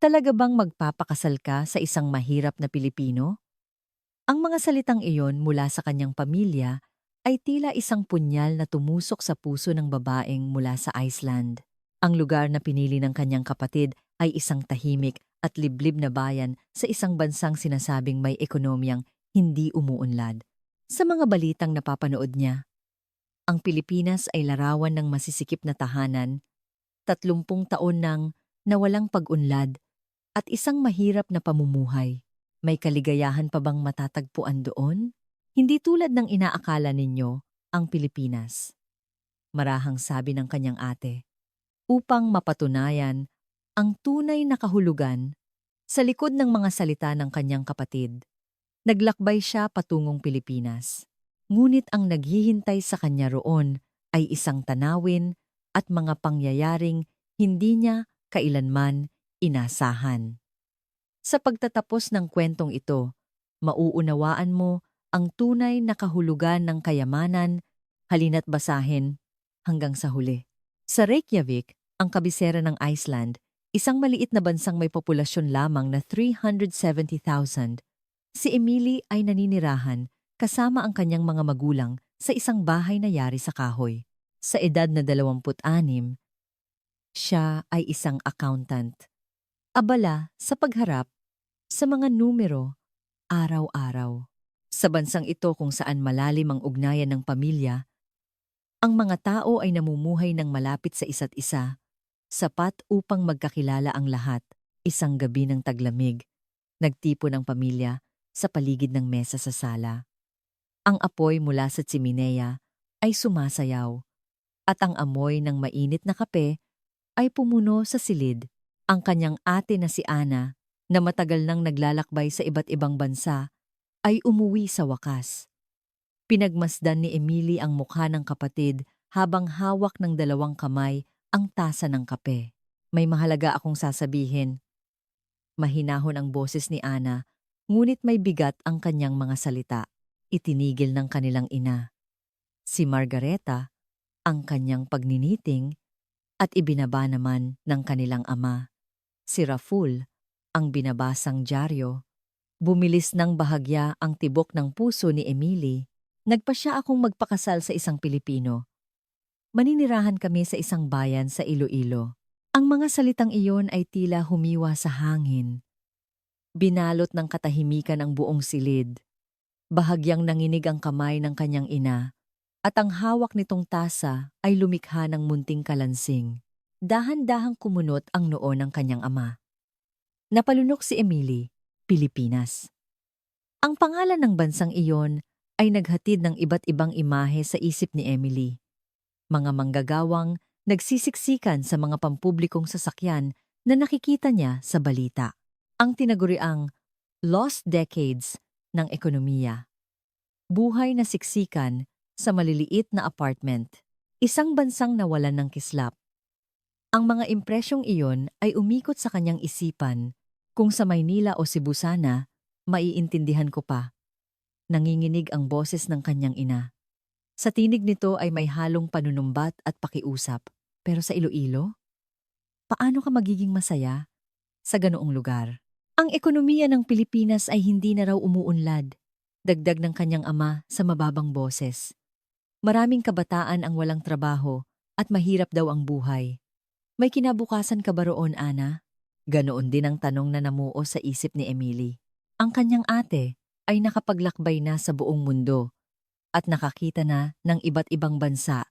Talaga bang magpapakasal ka sa isang mahirap na Pilipino? Ang mga salitang iyon mula sa kanyang pamilya ay tila isang punyal na tumusok sa puso ng babaeng mula sa Iceland. Ang lugar na pinili ng kanyang kapatid ay isang tahimik at liblib na bayan sa isang bansang sinasabing may ekonomiyang hindi umuunlad. Sa mga balitang napapanood niya, ang Pilipinas ay larawan ng masisikip na tahanan, 30 taon nang nawalang pag-unlad at isang mahirap na pamumuhay. May kaligayahan pa bang matatagpuan doon? Hindi tulad ng inaakala ninyo, ang Pilipinas. Marahang sabi ng kanyang ate. Upang mapatunayan ang tunay na kahulugan sa likod ng mga salita ng kanyang kapatid, naglakbay siya patungong Pilipinas. Ngunit ang naghihintay sa kanya roon ay isang tanawin at mga pangyayaring hindi niya kailanman inasahan. Sa pagtatapos ng kwentong ito, mauunawaan mo ang tunay na kahulugan ng kayamanan, halina't basahin hanggang sa huli. Sa Reykjavik, ang kabisera ng Iceland, isang maliit na bansang may populasyon lamang na 370,000, si Emily ay naninirahan kasama ang kanyang mga magulang sa isang bahay na yari sa kahoy. Sa edad na 26, siya ay isang accountant. Abala sa pagharap sa mga numero araw-araw. Sa bansang ito kung saan malalim ang ugnayan ng pamilya, ang mga tao ay namumuhay ng malapit sa isa't isa, sapat upang magkakilala ang lahat. Isang gabi ng taglamig, nagtipon ang pamilya sa paligid ng mesa sa sala. Ang apoy mula sa tsiminea ay sumasayaw, at ang amoy ng mainit na kape ay pumuno sa silid. Ang kanyang ate na si Ana, na matagal nang naglalakbay sa iba't ibang bansa, ay umuwi sa wakas. Pinagmasdan ni Emily ang mukha ng kapatid habang hawak ng 2 kamay ang tasa ng kape. May mahalaga akong sasabihin. Mahinahon ang boses ni Ana, ngunit may bigat ang kanyang mga salita. Itinigil ng kanilang ina. Si Margareta, ang kanyang pagniniting, at ibinaba naman ng kanilang ama. Si Raful, ang binabasang dyaryo. Bumilis ng bahagya ang tibok ng puso ni Emily. Nagpa siya akong magpakasal sa isang Pilipino. Maninirahan kami sa isang bayan sa Iloilo. Ang mga salitang iyon ay tila humiwa sa hangin. Binalot ng katahimikan ang buong silid. Bahagyang nanginig ang kamay ng kanyang ina, at ang hawak nitong tasa ay lumikha ng munting kalansing. Dahan-dahang kumunot ang noo ng kanyang ama. Napalunok si Emily, Pilipinas. Ang pangalan ng bansang iyon ay naghatid ng iba't ibang imahe sa isip ni Emily. Mga manggagawang nagsisiksikan sa mga pampublikong sasakyan na nakikita niya sa balita. Ang tinaguriang lost decades ng ekonomiya. Buhay na siksikan sa maliliit na apartment. Isang bansang nawalan ng kislap. Ang mga impresyong iyon ay umikot sa kanyang isipan. Kung sa Maynila o Cebu sana, maiintindihan ko pa. Nanginginig ang boses ng kanyang ina. Sa tinig nito ay may halong panunumbat at pakiusap. Pero sa Iloilo? Paano ka magiging masaya sa ganoong lugar? Ang ekonomiya ng Pilipinas ay hindi na raw umuunlad. Dagdag ng kanyang ama sa mababang boses. Maraming kabataan ang walang trabaho at mahirap daw ang buhay. May kinabukasan ka ba roon, Ana? Ganoon din ang tanong na namuo sa isip ni Emily. Ang kanyang ate ay nakapaglakbay na sa buong mundo at nakakita na ng iba't ibang bansa.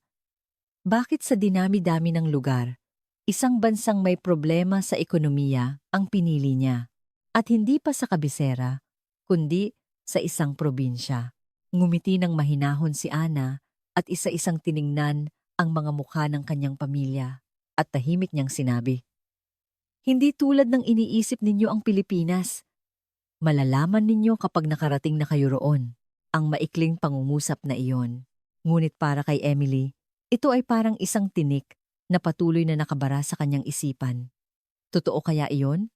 Bakit sa dinami-dami ng lugar, isang bansang may problema sa ekonomiya ang pinili niya? At hindi pa sa kabisera, kundi sa isang probinsya. Ngumiti ng mahinahon si Ana at isa-isang tiningnan ang mga mukha ng kanyang pamilya at tahimik niyang sinabi, "Hindi tulad ng iniisip ninyo ang Pilipinas. Malalaman ninyo kapag nakarating na kayo roon." Ang maikling pangungusap na iyon. Ngunit para kay Emily, ito ay parang isang tinik na patuloy na nakabara sa kanyang isipan. Totoo kaya iyon?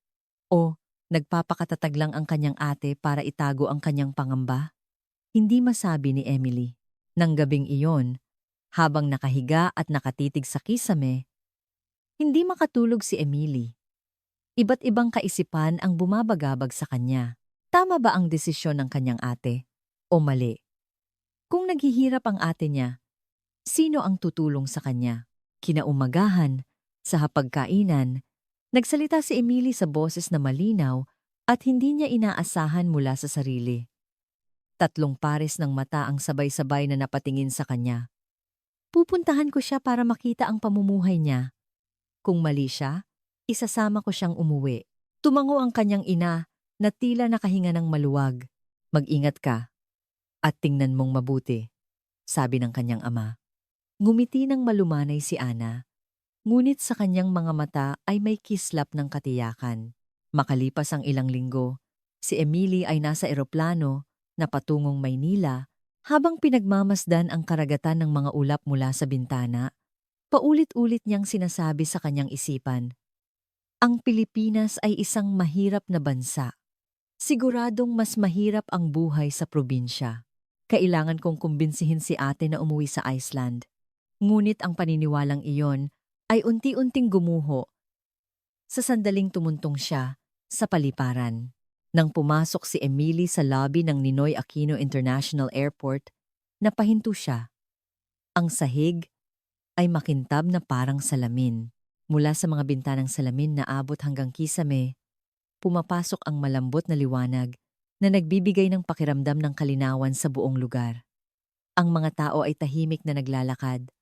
O nagpapakatatag lang ang kanyang ate para itago ang kanyang pangamba? Hindi masabi ni Emily. Nang gabing iyon, habang nakahiga at nakatitig sa kisame, hindi makatulog si Emily. Iba't ibang kaisipan ang bumabagabag sa kanya. Tama ba ang desisyon ng kanyang ate? O mali? Kung naghihirap ang ate niya, sino ang tutulong sa kanya? Kinaumagahan, sa hapagkainan, nagsalita si Emily sa boses na malinaw at hindi niya inaasahan mula sa sarili. Tatlong pares ng mata ang sabay-sabay na napatingin sa kanya. Pupuntahan ko siya para makita ang pamumuhay niya. Kung mali siya, isasama ko siyang umuwi. Tumango ang kanyang ina na tila nakahinga ng maluwag. Mag-ingat ka at tingnan mong mabuti, sabi ng kanyang ama. Ngumiti ng malumanay si Ana, ngunit sa kanyang mga mata ay may kislap ng katiyakan. Makalipas ang ilang linggo, si Emily ay nasa eroplano na patungong Maynila habang pinagmamasdan ang karagatan ng mga ulap mula sa bintana. Paulit-ulit niyang sinasabi sa kanyang isipan, ang Pilipinas ay isang mahirap na bansa. Siguradong mas mahirap ang buhay sa probinsya. Kailangan kong kumbinsihin si ate na umuwi sa Iceland. Ngunit ang paniniwalang iyon ay unti-unting gumuho sa sandaling tumuntong siya sa paliparan. Nang pumasok si Emily sa lobby ng Ninoy Aquino International Airport, napahinto siya. Ang sahig ay makintab na parang salamin. Mula sa mga bintanang salamin na abot hanggang kisame, pumapasok ang malambot na liwanag na nagbibigay ng pakiramdam ng kalinawan sa buong lugar. Ang mga tao ay tahimik na naglalakad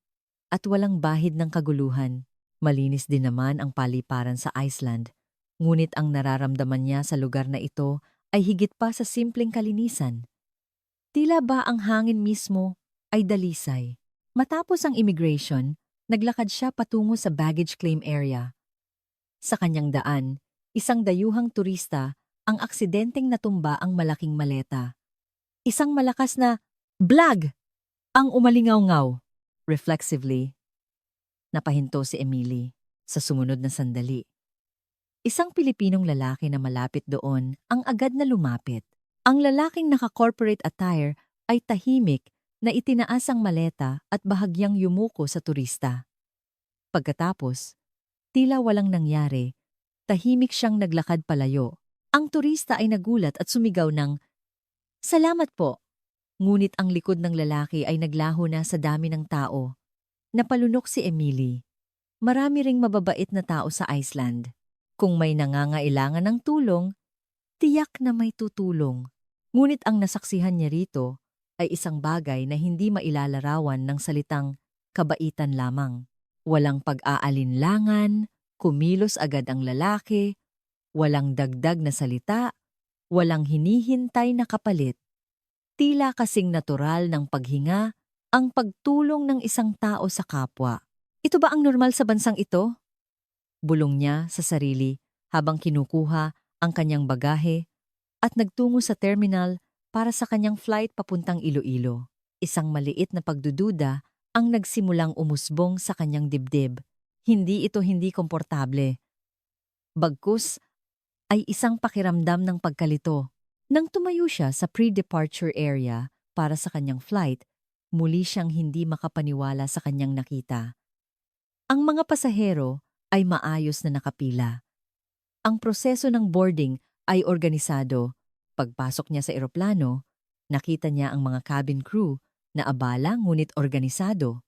at walang bahid ng kaguluhan. Malinis din naman ang paliparan sa Iceland, ngunit ang nararamdaman niya sa lugar na ito ay higit pa sa simpleng kalinisan. Tila ba ang hangin mismo ay dalisay. Matapos ang immigration, naglakad siya patungo sa baggage claim area. Sa kanyang daan, isang dayuhang turista ang aksidenteng natumba ang malaking maleta. Isang malakas na blag ang umalingaw-ngaw. Reflexively, napahinto si Emily sa sumunod na sandali. Isang Pilipinong lalaki na malapit doon ang agad na lumapit. Ang lalaking naka-corporate attire ay tahimik na itinaas ang maleta at bahagyang yumuko sa turista. Pagkatapos, tila walang nangyari, tahimik siyang naglakad palayo. Ang turista ay nagulat at sumigaw ng, "Salamat po." Ngunit ang likod ng lalaki ay naglaho na sa dami ng tao. Napalunok si Emily. Marami ring mababait na tao sa Iceland. Kung may nangangailangan ng tulong, tiyak na may tutulong. Ngunit ang nasaksihan niya rito ay isang bagay na hindi mailalarawan ng salitang kabaitan lamang. Walang pag-aalinlangan, kumilos agad ang lalaki, walang dagdag na salita, walang hinihintay na kapalit. Tila kasing natural ng paghinga ang pagtulong ng isang tao sa kapwa. Ito ba ang normal sa bansang ito? Bulong niya sa sarili habang kinukuha ang kanyang bagahe at nagtungo sa terminal para sa kanyang flight papuntang Iloilo. Isang maliit na pagdududa ang nagsimulang umusbong sa kanyang dibdib. Hindi ito hindi komportable. Bagkus ay isang pakiramdam ng pagkalito. Nang tumayo siya sa pre-departure area para sa kanyang flight, muli siyang hindi makapaniwala sa kanyang nakita. Ang mga pasahero ay maayos na nakapila. Ang proseso ng boarding ay organisado. Pagpasok niya sa eroplano, nakita niya ang mga cabin crew na abala ngunit organisado.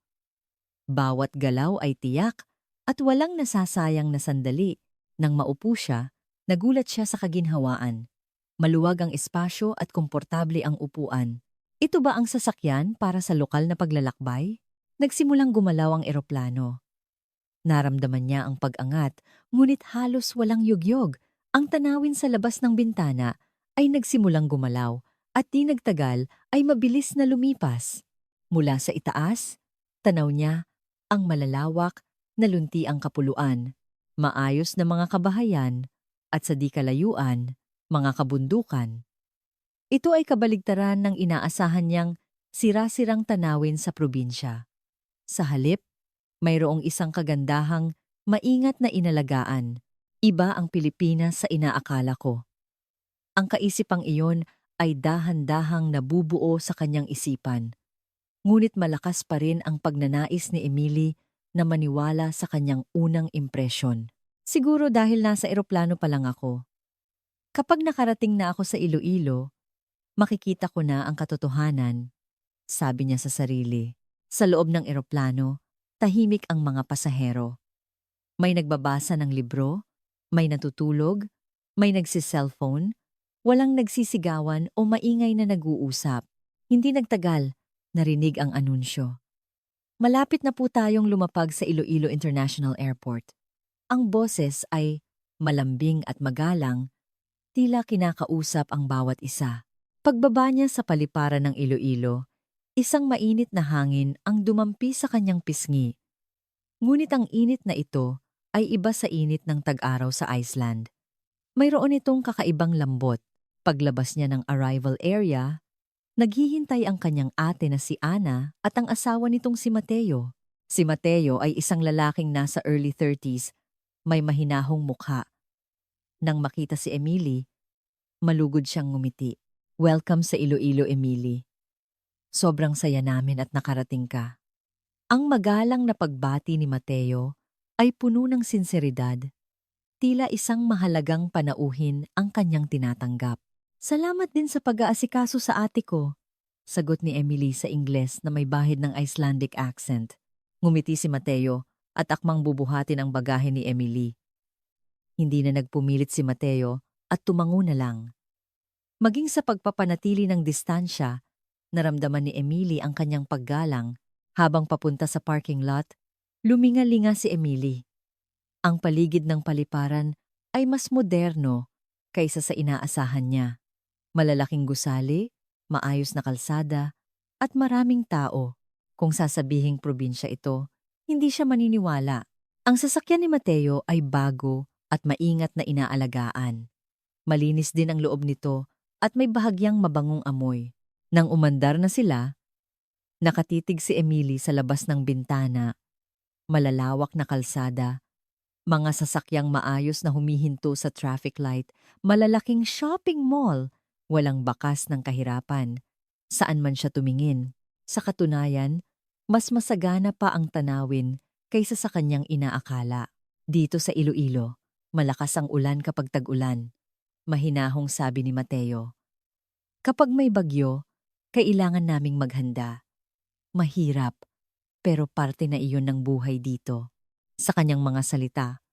Bawat galaw ay tiyak at walang nasasayang na sandali. Nang maupo siya, nagulat siya sa kaginhawaan. Maluwag ang espasyo at komportable ang upuan. Ito ba ang sasakyan para sa lokal na paglalakbay? Nagsimulang gumalaw ang eroplano. Naramdaman niya ang pag-angat, ngunit halos walang yugyog. Ang tanawin sa labas ng bintana ay nagsimulang gumalaw at di nagtagal ay mabilis na lumipas. Mula sa itaas, tanaw niya ang malalawak na luntiang kapuluan, maayos na mga kabahayan at sa di kalayuan, mga kabundukan. Ito ay kabaligtaran ng inaasahan niyang sira-sirang tanawin sa probinsya. Sa halip, mayroong isang kagandahang, maingat na inalagaan. Iba ang Pilipinas sa inaakala ko. Ang kaisipang iyon ay dahan-dahang nabubuo sa kanyang isipan. Ngunit malakas pa rin ang pagnanais ni Emily na maniwala sa kanyang unang impresyon. Siguro dahil nasa eroplano pa lang ako. Kapag nakarating na ako sa Iloilo, makikita ko na ang katotohanan, sabi niya sa sarili. Sa loob ng eroplano, tahimik ang mga pasahero. May nagbabasa ng libro, may natutulog, may nagsiselfone, walang nagsisigawan o maingay na nag-uusap. Hindi nagtagal, narinig ang anunsyo. Malapit na po tayong lumapag sa Iloilo International Airport. Ang boses ay malambing at magalang, tila kinakausap ang bawat isa. Pagbaba niya sa paliparan ng Iloilo, isang mainit na hangin ang dumampi sa kanyang pisngi. Ngunit ang init na ito ay iba sa init ng tag-araw sa Iceland. Mayroon itong kakaibang lambot. Paglabas niya ng arrival area, naghihintay ang kanyang ate na si Ana at ang asawa nitong si Mateo. Si Mateo ay isang lalaking nasa early 30s, may mahinahong mukha. Nang makita si Emily, malugod siyang ngumiti. Welcome sa Iloilo, Emily. Sobrang saya namin at nakarating ka. Ang magalang na pagbati ni Mateo ay puno ng sinseridad. Tila isang mahalagang panauhin ang kanyang tinatanggap. Salamat din sa pag-aasikaso sa ate ko, sagot ni Emily sa Ingles na may bahid ng Icelandic accent. Ngumiti si Mateo at akmang bubuhatin ang bagahe ni Emily. Hindi na nagpumilit si Mateo at tumango na lang. Maging sa pagpapanatili ng distansya, naramdaman ni Emily ang kanyang paggalang. Habang papunta sa parking lot, luminga-linga si Emily. Ang paligid ng paliparan ay mas moderno kaysa sa inaasahan niya. Malalaking gusali, maayos na kalsada, at maraming tao. Kung sasabihing probinsya ito, hindi siya maniniwala. Ang sasakyan ni Mateo ay bago at maingat na inaalagaan. Malinis din ang loob nito at may bahagyang mabangong amoy. Nang umandar na sila, nakatitig si Emily sa labas ng bintana. Malalawak na kalsada, mga sasakyang maayos na humihinto sa traffic light, malalaking shopping mall, walang bakas ng kahirapan. Saan man siya tumingin. Sa katunayan, mas masagana pa ang tanawin kaysa sa kanyang inaakala. Dito sa Iloilo, malakas ang ulan kapag tag-ulan. Mahinahong sabi ni Mateo. Kapag may bagyo, kailangan naming maghanda. Mahirap, pero parte na iyon ng buhay dito. Sa kanyang mga salita,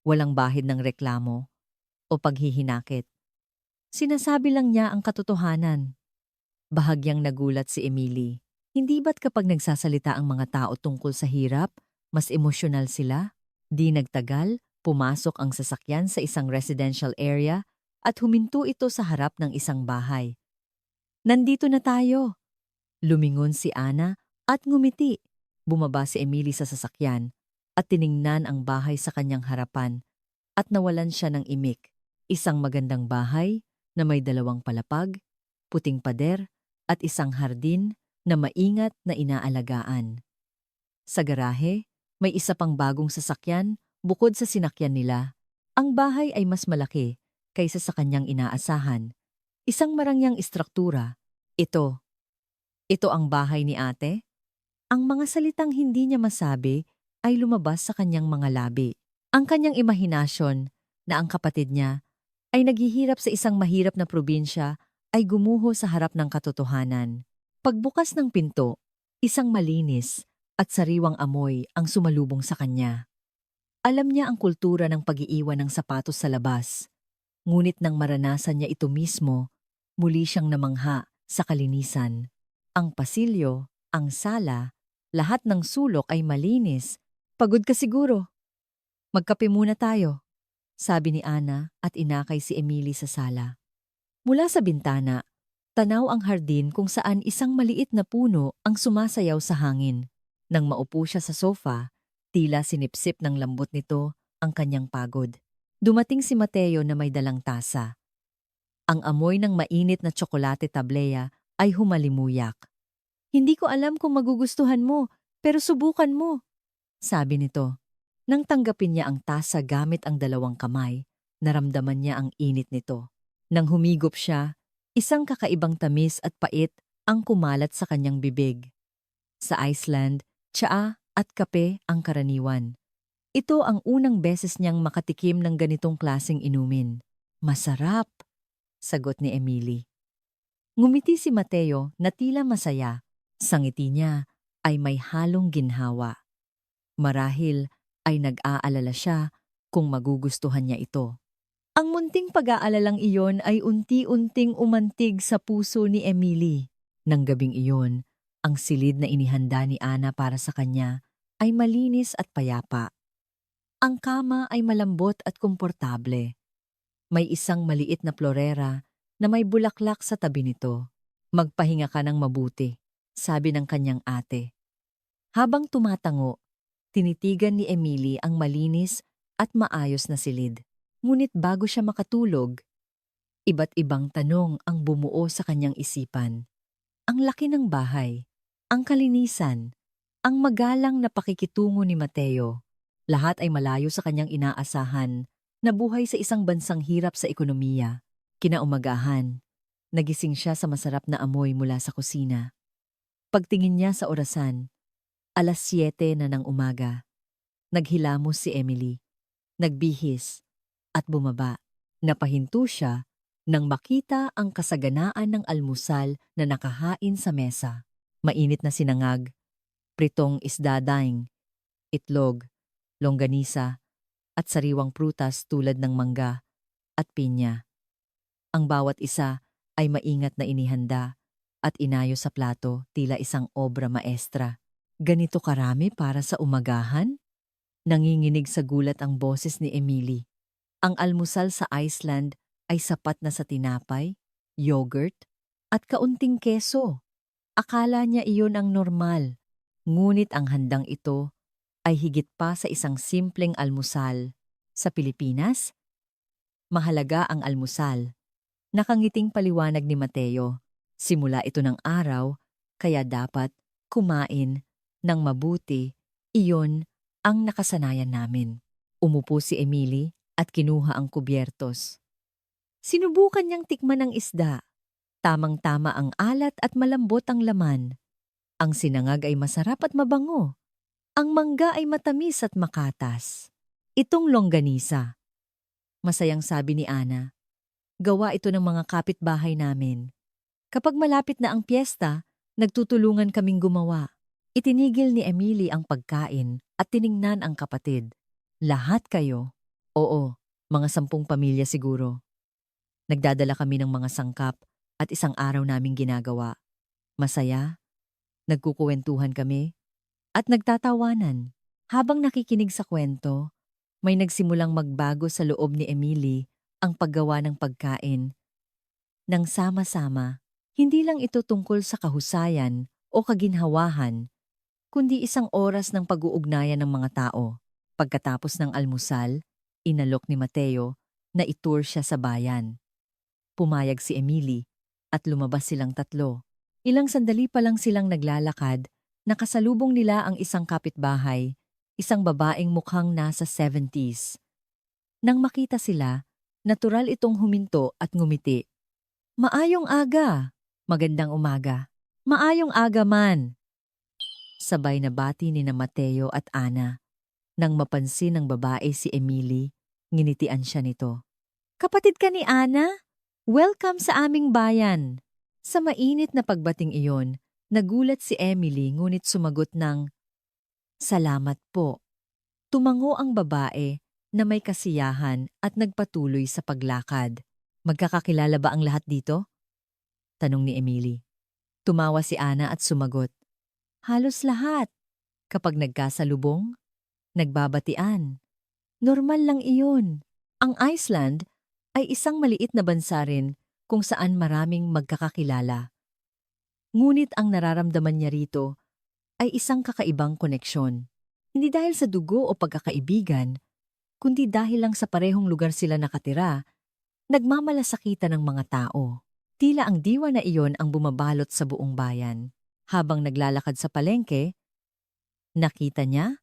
walang bahid ng reklamo o paghihinakit. Sinasabi lang niya ang katotohanan. Bahagyang nagulat si Emily. Hindi ba't kapag nagsasalita ang mga tao tungkol sa hirap, mas emosyonal sila? Di nagtagal, pumasok ang sasakyan sa isang residential area at huminto ito sa harap ng isang bahay. Nandito na tayo! Lumingon si Ana at ngumiti. Bumaba si Emily sa sasakyan at tiningnan ang bahay sa kanyang harapan at nawalan siya ng imik. Isang magandang bahay na may 2 palapag, puting pader at isang hardin na maingat na inaalagaan. Sa garahe, may isa pang bagong sasakyan bukod sa sinakyan nila. Ang bahay ay mas malaki kaysa sa kanyang inaasahan. Isang marangyang istruktura. Ito ang bahay ni ate? Ang mga salitang hindi niya masabi ay lumabas sa kanyang mga labi. Ang kanyang imahinasyon na ang kapatid niya ay naghihirap sa isang mahirap na probinsya ay gumuho sa harap ng katotohanan. Pagbukas ng pinto, isang malinis at sariwang amoy ang sumalubong sa kanya. Alam niya ang kultura ng pag-iiwan ng sapatos sa labas. Ngunit nang maranasan niya ito mismo, muli siyang namangha sa kalinisan. Ang pasilyo, ang sala, lahat ng sulok ay malinis. Pagod ka siguro. Magkape muna tayo, sabi ni Ana at inakay si Emily sa sala. Mula sa bintana, tanaw ang hardin kung saan isang maliit na puno ang sumasayaw sa hangin. Nang maupo siya sa sofa, tila sinipsip ng lambot nito ang kanyang pagod. Dumating si Mateo na may dalang tasa. Ang amoy ng mainit na tsokolate tablea ay humalimuyak. Hindi ko alam kung magugustuhan mo, pero subukan mo, sabi nito. Nang tanggapin niya ang tasa gamit ang 2 kamay, naramdaman niya ang init nito. Nang humigop siya, isang kakaibang tamis at pait ang kumalat sa kanyang bibig. Sa Iceland, tsaa at kape ang karaniwan. Ito ang unang beses niyang makatikim ng ganitong klaseng inumin. Masarap, sagot ni Emily. Ngumiti si Mateo na tila masaya. Sa ngiti niya ay may halong ginhawa. Marahil ay nag-aalala siya kung magugustuhan niya ito. Ang munting pag-aalalang iyon ay unti-unting umantig sa puso ni Emily. Nang gabing iyon, ang silid na inihanda ni Ana para sa kanya ay malinis at payapa. Ang kama ay malambot at komportable. May isang maliit na florera na may bulaklak sa tabi nito. Magpahinga ka ng mabuti, sabi ng kanyang ate. Habang tumatango, tinitigan ni Emily ang malinis at maayos na silid. Ngunit bago siya makatulog, iba't ibang tanong ang bumuo sa kanyang isipan. Ang laki ng bahay, ang kalinisan, ang magalang na pakikitungo ni Mateo. Lahat ay malayo sa kanyang inaasahan na buhay sa isang bansang hirap sa ekonomiya. Kinaumagahan, nagising siya sa masarap na amoy mula sa kusina. Pagtingin niya sa orasan, 7:00 na ng umaga. Naghilamos si Emily, nagbihis, at bumaba. Napahinto siya nang makita ang kasaganaan ng almusal na nakahain sa mesa. Mainit na sinangag, pritong isda daing, itlog, longganisa, at sariwang prutas tulad ng mangga at pinya. Ang bawat isa ay maingat na inihanda at inayos sa plato tila isang obra maestra. Ganito karami para sa umagahan? Nanginginig sa gulat ang boses ni Emily. Ang almusal sa Iceland ay sapat na sa tinapay, yogurt, at kaunting keso. Akala niya iyon ang normal, ngunit ang handang ito ay higit pa sa isang simpleng almusal. Sa Pilipinas, mahalaga ang almusal. Nakangiting paliwanag ni Mateo. Simula ito ng araw, kaya dapat kumain ng mabuti. Iyon ang nakasanayan namin. Umupo si Emily at kinuha ang kubyertos. Sinubukan niyang tikman ang isda. Tamang-tama ang alat at malambot ang laman. Ang sinangag ay masarap at mabango. Ang mangga ay matamis at makatas. Itong longganisa. Masayang sabi ni Ana. Gawa ito ng mga kapitbahay namin. Kapag malapit na ang piyesta, nagtutulungan kaming gumawa. Itinigil ni Emily ang pagkain at tiningnan ang kapatid. Lahat kayo? Oo, mga 10 pamilya siguro. Nagdadala kami ng mga sangkap at isang araw naming ginagawa. Masaya, nagkukuwentuhan kami, at nagtatawanan. Habang nakikinig sa kwento, may nagsimulang magbago sa loob ni Emily ang paggawa ng pagkain. Nang sama-sama, hindi lang ito tungkol sa kahusayan o kaginhawahan, kundi isang oras ng pag-uugnayan ng mga tao. Pagkatapos ng almusal, inalok ni Mateo na itour siya sa bayan. Pumayag si Emily at lumabas silang tatlo. Ilang sandali pa lang silang naglalakad, nakasalubong nila ang isang kapitbahay, isang babaeng mukhang nasa 70s. Nang makita sila, natural itong huminto at ngumiti. Maayong aga! Magandang umaga. Maayong aga man! Sabay na bati ni na Mateo at Ana. Nang mapansin ng babae si Emily, nginitian siya nito. Kapatid ka ni Ana? Welcome sa aming bayan! Sa mainit na pagbating iyon, nagulat si Emily ngunit sumagot ng, Salamat po. Tumango ang babae na may kasiyahan at nagpatuloy sa paglakad. Magkakakilala ba ang lahat dito? Tanong ni Emily. Tumawa si Ana at sumagot. Halos lahat. Kapag nagkasalubong, nagbabatian. Normal lang iyon. Ang Iceland ay isang maliit na bansa rin kung saan maraming magkakakilala. Ngunit ang nararamdaman niya rito ay isang kakaibang koneksyon. Hindi dahil sa dugo o pagkakaibigan, kundi dahil lang sa parehong lugar sila nakatira, nagmamalasakitan ng mga tao. Tila ang diwa na iyon ang bumabalot sa buong bayan. Habang naglalakad sa palengke, nakita niya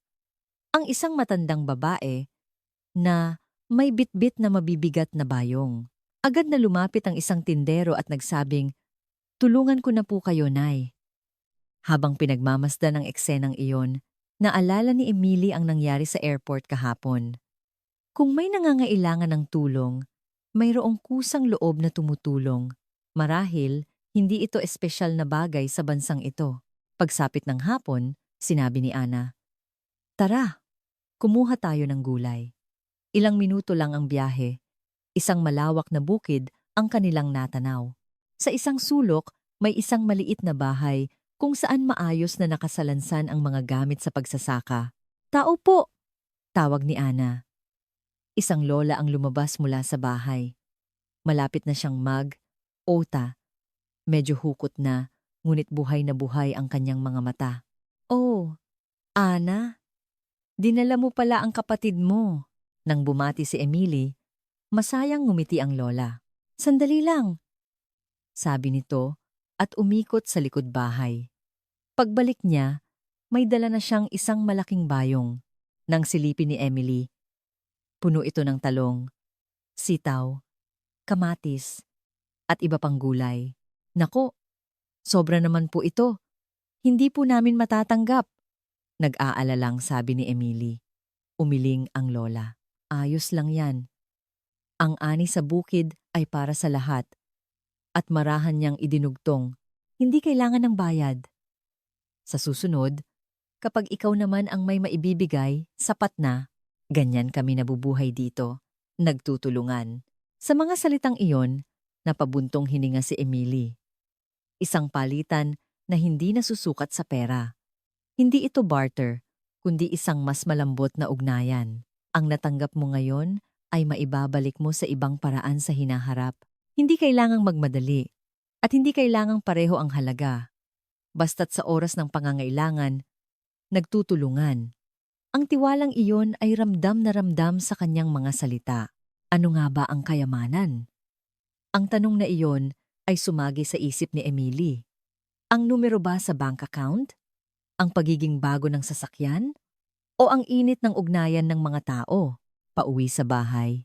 ang isang matandang babae na may bitbit na mabibigat na bayong. Agad na lumapit ang isang tindero at nagsabing, Tulungan ko na po kayo, Nay. Habang pinagmamasdan ang eksenang iyon, Naalala ni Emily ang nangyari sa airport kahapon. Kung may nangangailangan ng tulong, mayroong kusang loob na tumutulong. Marahil, hindi ito espesyal na bagay sa bansang ito. Pagsapit ng hapon, sinabi ni Ana, "Tara, kumuha tayo ng gulay." Ilang minuto lang ang biyahe. Isang malawak na bukid ang kanilang natanaw. Sa isang sulok, may isang maliit na bahay kung saan maayos na nakasalansan ang mga gamit sa pagsasaka. "Tao po!" tawag ni Ana. Isang lola ang lumabas mula sa bahay. Malapit na siyang ota. Medyo hukot ngunit buhay na buhay ang kanyang mga mata. "Oh, Ana, dinala mo pala ang kapatid mo." Nang bumati si Emily, masayang ngumiti ang lola. "Sandali lang," sabi nito at umikot sa likod bahay. Pagbalik niya, may dala na siyang isang malaking bayong. Nang silipin ni Emily, puno ito ng talong, sitaw, kamatis, at iba pang gulay. "Nako, sobra naman po ito. Hindi po namin matatanggap." Nag-aalalang sabi ni Emily. Umiling ang lola. "Ayos lang yan. Ang ani sa bukid ay para sa lahat. At marahan niyang idinugtong. Hindi kailangan ng bayad. Sa susunod, kapag ikaw naman ang may maibibigay, sapat na. Ganyan kami nabubuhay dito. Nagtutulungan." Sa mga salitang iyon, napabuntong hininga si Emily. Isang palitan na hindi nasusukat sa pera. Hindi ito barter, kundi isang mas malambot na ugnayan. Ang natanggap mo ngayon ay maibabalik mo sa ibang paraan sa hinaharap. Hindi kailangang magmadali at hindi kailangang pareho ang halaga. Basta't sa oras ng pangangailangan, nagtutulungan. Ang tiwalang iyon ay ramdam na ramdam sa kanyang mga salita. Ano nga ba ang kayamanan? Ang tanong na iyon ay sumagi sa isip ni Emily. Ang numero ba sa bank account? Ang pagiging bago ng sasakyan? O ang init ng ugnayan ng mga tao? Pauwi sa bahay.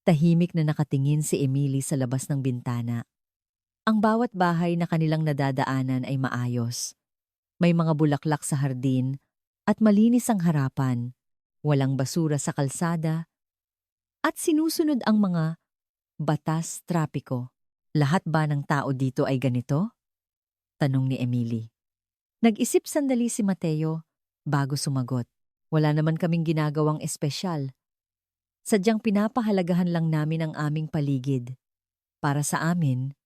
Tahimik na nakatingin si Emily sa labas ng bintana. Ang bawat bahay na kanilang nadadaanan ay maayos. May mga bulaklak sa hardin at malinis ang harapan. Walang basura sa kalsada at sinusunod ang mga batas trapiko. Lahat ba ng tao dito ay ganito? Tanong ni Emily. Nag-isip sandali si Mateo bago sumagot. Wala naman kaming ginagawang espesyal. Sadyang pinapahalagahan lang namin ang aming paligid. Para sa amin,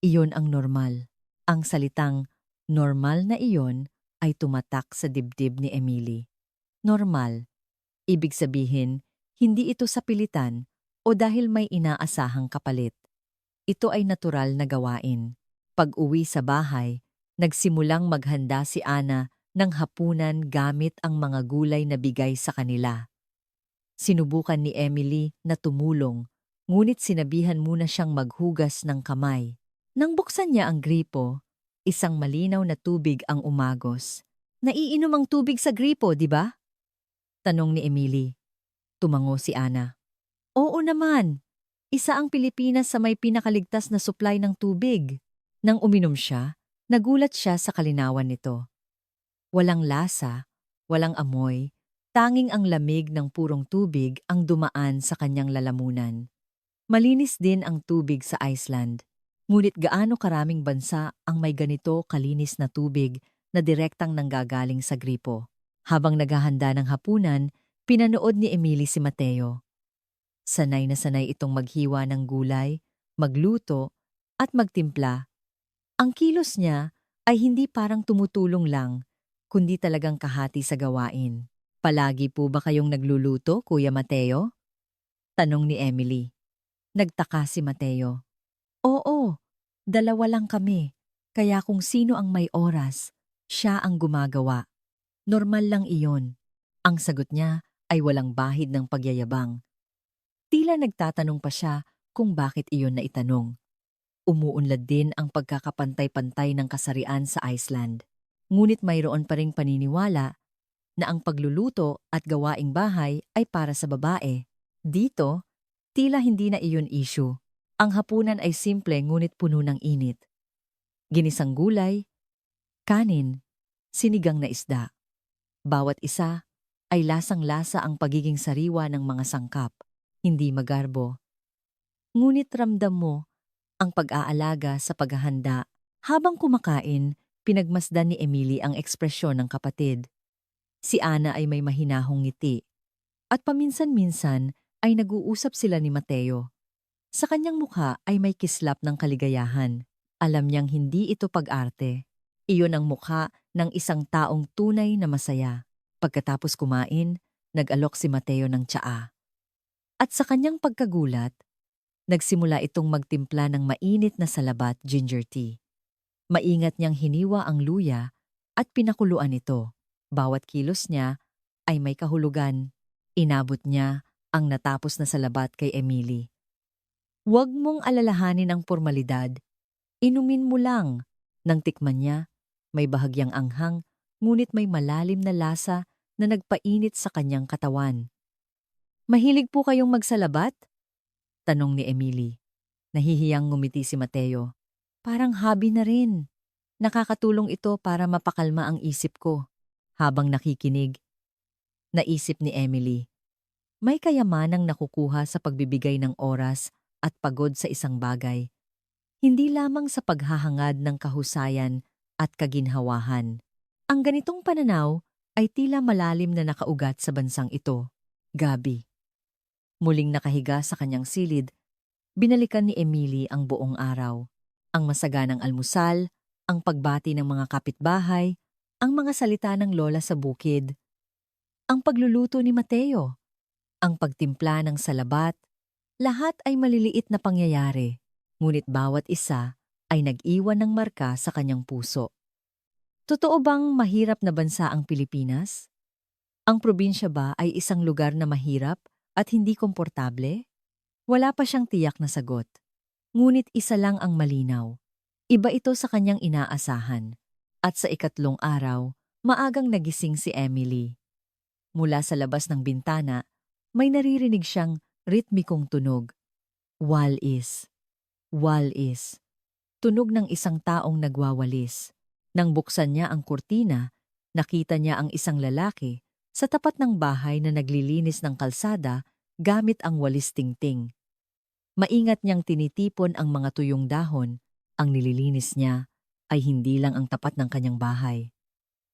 iyon ang normal. Ang salitang normal na iyon ay tumatak sa dibdib ni Emily. Normal. Ibig sabihin, hindi ito sa pilitan o dahil may inaasahang kapalit. Ito ay natural na gawain. Pag-uwi sa bahay, nagsimulang maghanda si Ana ng hapunan gamit ang mga gulay na bigay sa kanila. Sinubukan ni Emily na tumulong, ngunit sinabihan muna siyang maghugas ng kamay. Nang buksan niya ang gripo, isang malinaw na tubig ang umagos. "Naiinom ang tubig sa gripo, di ba?" tanong ni Emily. Tumango si Ana. "Oo naman. Isa ang Pilipinas sa may pinakaligtas na supply ng tubig." Nang uminom siya, nagulat siya sa kalinawan nito. Walang lasa, walang amoy, tanging ang lamig ng purong tubig ang dumaan sa kanyang lalamunan. Malinis din ang tubig sa Iceland. Ngunit gaano karaming bansa ang may ganito kalinis na tubig na direktang nanggagaling sa gripo? Habang naghahanda ng hapunan, pinanood ni Emily si Mateo. Sanay na sanay itong maghiwa ng gulay, magluto, at magtimpla. Ang kilos niya ay hindi parang tumutulong lang, kundi talagang kahati sa gawain. "Palagi po ba kayong nagluluto, Kuya Mateo?" tanong ni Emily. Nagtaka si Mateo. "Oo, dalawa lang kami, kaya kung sino ang may oras, siya ang gumagawa. Normal lang iyon." Ang sagot niya ay walang bahid ng pagyayabang. Tila nagtatanong pa siya kung bakit iyon na itanong. Umuunlad din ang pagkakapantay-pantay ng kasarian sa Iceland. Ngunit mayroon pa ring paniniwala na ang pagluluto at gawaing bahay ay para sa babae. Dito, tila hindi na iyon issue. Ang hapunan ay simple ngunit puno ng init. Ginisang gulay, kanin, sinigang na isda. Bawat isa ay lasang-lasa ang pagiging sariwa ng mga sangkap, hindi magarbo. Ngunit ramdam mo ang pag-aalaga sa paghahanda. Habang kumakain, pinagmasdan ni Emily ang ekspresyon ng kapatid. Si Ana ay may mahinahong ngiti at paminsan-minsan ay nag-uusap sila ni Mateo. Sa kanyang mukha ay may kislap ng kaligayahan. Alam niyang hindi ito pag-arte. Iyon ang mukha ng isang taong tunay na masaya. Pagkatapos kumain, nag-alok si Mateo ng tsaa. At sa kanyang pagkagulat, nagsimula itong magtimpla ng mainit na salabat ginger tea. Maingat niyang hiniwa ang luya at pinakuluan ito. Bawat kilos niya ay may kahulugan. Inabot niya ang natapos na salabat kay Emily. Huwag mong alalahanin ang formalidad. Inumin mo lang. Nang tikman niya, may bahagyang anghang, ngunit may malalim na lasa na nagpainit sa kanyang katawan. Mahilig po kayong magsalabat? Tanong ni Emily. Nahihiyang ngumiti si Mateo. Parang hobby na rin. Nakakatulong ito para mapakalma ang isip ko. Habang nakikinig, naisip ni Emily. May kayamanang nakukuha sa pagbibigay ng oras at pagod sa isang bagay. Hindi lamang sa paghahangad ng kahusayan at kaginhawahan. Ang ganitong pananaw ay tila malalim na nakaugat sa bansang ito. Gabi. Muling nakahiga sa kanyang silid, binalikan ni Emily ang buong araw. Ang masaganang almusal, ang pagbati ng mga kapitbahay, ang mga salita ng lola sa bukid, ang pagluluto ni Mateo, ang pagtimpla ng salabat, lahat ay maliliit na pangyayari, ngunit bawat isa ay nag-iwan ng marka sa kanyang puso. Totoo bang mahirap na bansa ang Pilipinas? Ang probinsya ba ay isang lugar na mahirap at hindi komportable? Wala pa siyang tiyak na sagot. Ngunit isa lang ang malinaw. Iba ito sa kanyang inaasahan. At sa ikatlong araw, maagang nagising si Emily. Mula sa labas ng bintana, may naririnig siyang ritmikong tunog. Walis. Walis. Tunog ng isang taong nagwawalis. Nang buksan niya ang kurtina, nakita niya ang isang lalaki sa tapat ng bahay na naglilinis ng kalsada gamit ang walis tingting. Maingat niyang tinitipon ang mga tuyong dahon. Ang nililinis niya ay hindi lang ang tapat ng kanyang bahay,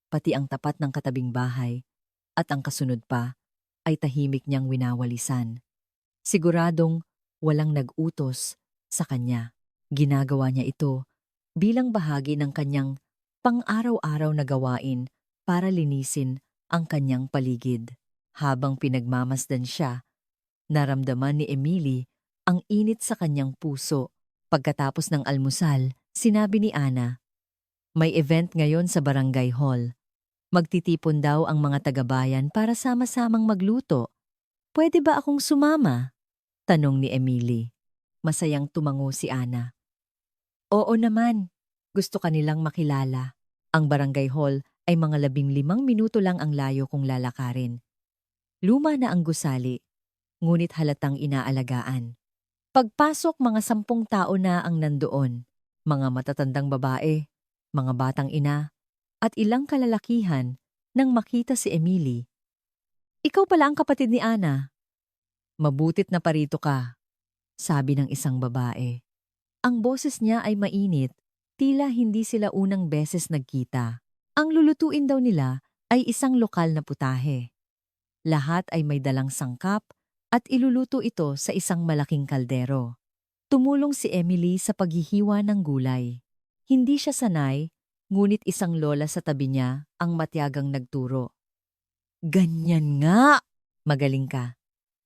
pati ang tapat ng katabing bahay, at ang kasunod pa ay tahimik niyang winawalisan. Siguradong walang nag-utos sa kanya. Ginagawa niya ito bilang bahagi ng kanyang pang-araw-araw na gawain para linisin ang kanyang paligid. Habang pinagmamasdan siya, naramdaman ni Emily ang init sa kanyang puso. Pagkatapos ng almusal, sinabi ni Ana, may event ngayon sa barangay hall. Magtitipon daw ang mga taga-bayan para sama-samang magluto. Pwede ba akong sumama? Tanong ni Emily. Masayang tumango si Ana. Oo naman, gusto kanilang makilala. Ang barangay hall ay mga 15 minuto lang ang layo kung lalakarin. Luma na ang gusali, ngunit halatang inaalagaan. Pagpasok, mga 10 tao na ang nandoon. Mga matatandang babae, mga batang ina, at ilang kalalakihan nang makita si Emily. Ikaw pala ang kapatid ni Ana. Mabutit na parito ka, sabi ng isang babae. Ang boses niya ay mainit, tila hindi sila unang beses nagkita. Ang lulutuin daw nila ay isang lokal na putahe. Lahat ay may dalang sangkap at iluluto ito sa isang malaking kaldero. Tumulong si Emily sa paghihiwa ng gulay. Hindi siya sanay, ngunit isang lola sa tabi niya ang matiyagang nagturo. Ganyan nga! Magaling ka.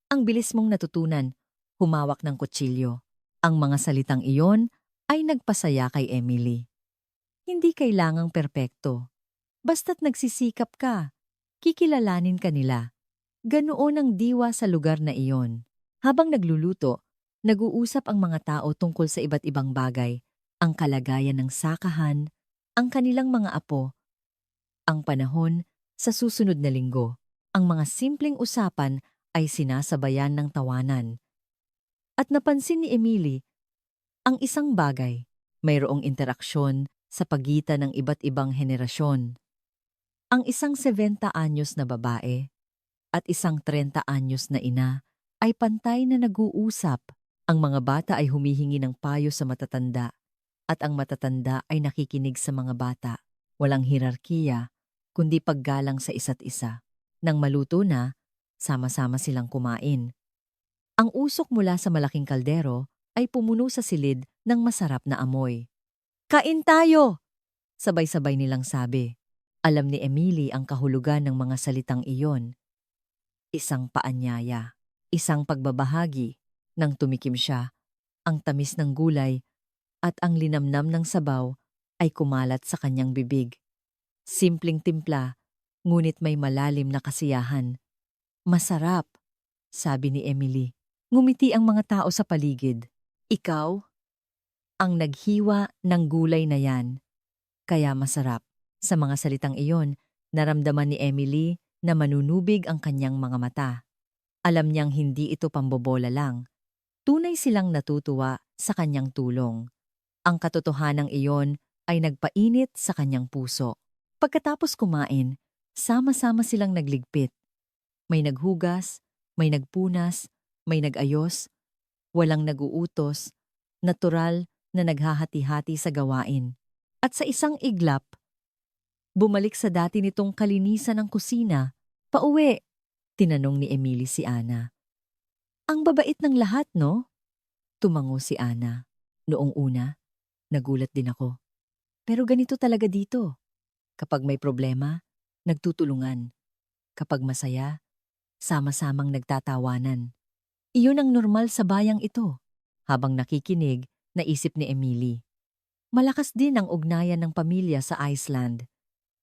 Ang bilis mong natutunan, humawak ng kutsilyo. Ang mga salitang iyon ay nagpasaya kay Emily. Hindi kailangang perpekto. Basta't nagsisikap ka, kikilalanin ka nila. Ganoon ang diwa sa lugar na iyon. Habang nagluluto, nag-uusap ang mga tao tungkol sa iba't ibang bagay, ang kalagayan ng sakahan, ang kanilang mga apo, ang panahon sa susunod na linggo. Ang mga simpleng usapan ay sinasabayan ng tawanan. At napansin ni Emily ang isang bagay, mayroong interaksyon sa pagitan ng iba't ibang henerasyon. Ang isang 70 anyos na babae at isang 30 anyos na ina ay pantay na nag-uusap. Ang mga bata ay humihingi ng payo sa matatanda at ang matatanda ay nakikinig sa mga bata. Walang hirarkiya, kundi paggalang sa isa't isa. Nang maluto na, sama-sama silang kumain. Ang usok mula sa malaking kaldero ay pumuno sa silid ng masarap na amoy. "Kain tayo!" Sabay-sabay nilang sabi. Alam ni Emily ang kahulugan ng mga salitang iyon. Isang paanyaya, isang pagbabahagi. Nang tumikim siya, ang tamis ng gulay at ang linamnam ng sabaw ay kumalat sa kanyang bibig. Simpleng timpla, ngunit may malalim na kasiyahan. "Masarap," sabi ni Emily. Ngumiti ang mga tao sa paligid. "Ikaw ang naghiwa ng gulay na yan, kaya masarap." Sa mga salitang iyon, naramdaman ni Emily na manunubig ang kanyang mga mata. Alam niyang hindi ito pambobola lang. Tunay silang natutuwa sa kanyang tulong. Ang katotohanang iyon ay nagpainit sa kanyang puso. Pagkatapos kumain, sama-sama silang nagligpit. May naghugas, may nagpunas, may nagayos, walang naguutos, natural na naghahati-hati sa gawain. At sa isang iglap, bumalik sa dati nitong kalinisan ng kusina. "Pauwi?" tinanong ni Emily si Ana. "Ang babait ng lahat, no?" Tumango si Ana. Noong una, nagulat din ako. Pero ganito talaga dito. Kapag may problema, nagtutulungan. Kapag masaya, sama-samang nagtatawanan. Iyon ang normal sa bayang ito. Habang nakikinig, naisip ni Emily. Malakas din ang ugnayan ng pamilya sa Iceland.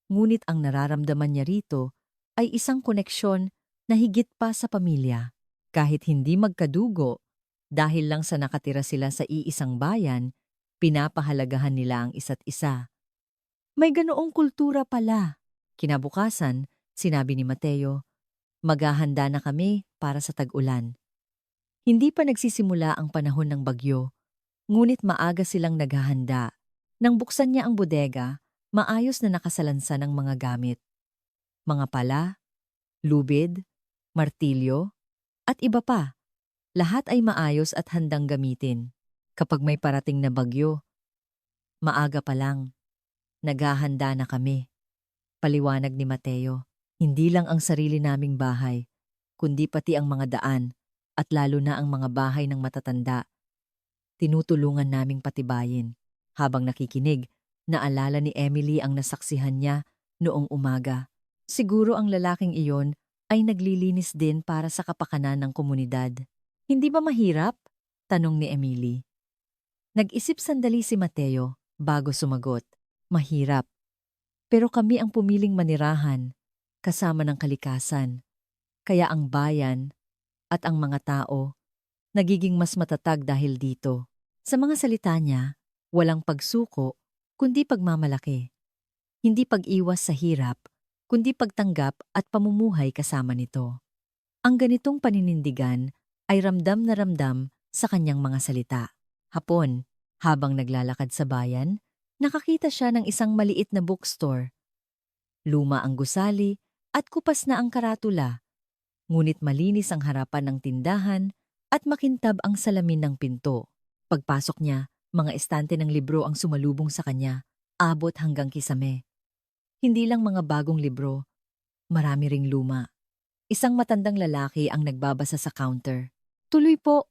Ngunit ang nararamdaman niya rito ay isang koneksyon na higit pa sa pamilya. Kahit hindi magkadugo, dahil lang sa nakatira sila sa iisang bayan, pinapahalagahan nila ang isa't isa. "May ganoong kultura pala." Kinabukasan, sinabi ni Mateo, "Maghahanda na kami para sa tag-ulan." Hindi pa nagsisimula ang panahon ng bagyo, ngunit maaga silang naghahanda. Nang buksan niya ang bodega, maayos na nakasalansan ang mga gamit. Mga pala, lubid, martilyo, at iba pa. Lahat ay maayos at handang gamitin. Kapag may parating na bagyo, maaga pa lang, naghahanda na kami. Paliwanag ni Mateo, hindi lang ang sarili naming bahay, kundi pati ang mga daan at lalo na ang mga bahay ng matatanda. Tinutulungan naming patibayin. Habang nakikinig, naalala ni Emily ang nasaksihan niya noong umaga. Siguro ang lalaking iyon ay naglilinis din para sa kapakanan ng komunidad. "Hindi ba mahirap?" tanong ni Emily. Nag-isip sandali si Mateo bago sumagot. "Mahirap. Pero kami ang pumiling manirahan, kasama ng kalikasan. Kaya ang bayan at ang mga tao nagiging mas matatag dahil dito." Sa mga salita niya, walang pagsuko, kundi pagmamalaki. Hindi pag-iwas sa hirap, kundi pagtanggap at pamumuhay kasama nito. Ang ganitong paninindigan ay ramdam na ramdam sa kanyang mga salita. Hapon, habang naglalakad sa bayan, nakakita siya ng isang maliit na bookstore. Luma ang gusali at kupas na ang karatula, ngunit malinis ang harapan ng tindahan at makintab ang salamin ng pinto. Pagpasok niya, mga estante ng libro ang sumalubong sa kanya, abot hanggang kisame. Hindi lang mga bagong libro, marami ring luma. Isang matandang lalaki ang nagbabasa sa counter. "Tuloy po,"